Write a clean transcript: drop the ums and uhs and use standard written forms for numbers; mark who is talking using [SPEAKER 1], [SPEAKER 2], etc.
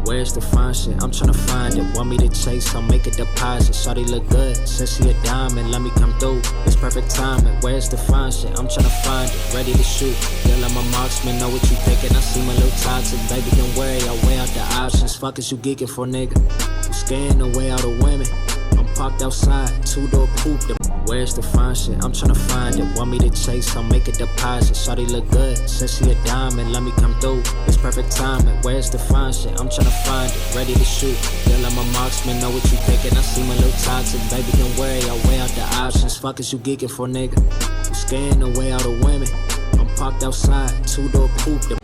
[SPEAKER 1] Where's the fine shit? I'm tryna find it. Want me to chase? I'll make a deposit. Shawty look good, says she a diamond. Let me come through. It's perfect timing. Where's the fine shit? I'm tryna find it. Ready to shoot. Girl, I'm a marksman. Know what you thinking? I seem a little toxic. Baby, don't worry. I'll weigh out the options. Fuck is you geeking for, nigga? You scaring the way out of women. I'm parked outside, two-door coupe. Where's the fine shit? I'm tryna find it. Want me to chase? I'll make a deposit. Shawty look good, says she a diamond. Let me come through. It's perfect timing. Where's the fine shit? I'm tryna find it. Ready to shoot. Girl, I'm a marksman. Know what you thinking? I seem a little toxic. Baby, don't worry. I'll weigh out the options. Fuck is you geeking for, nigga? You scaring the way out of women. I'm parked outside, two-door coupe.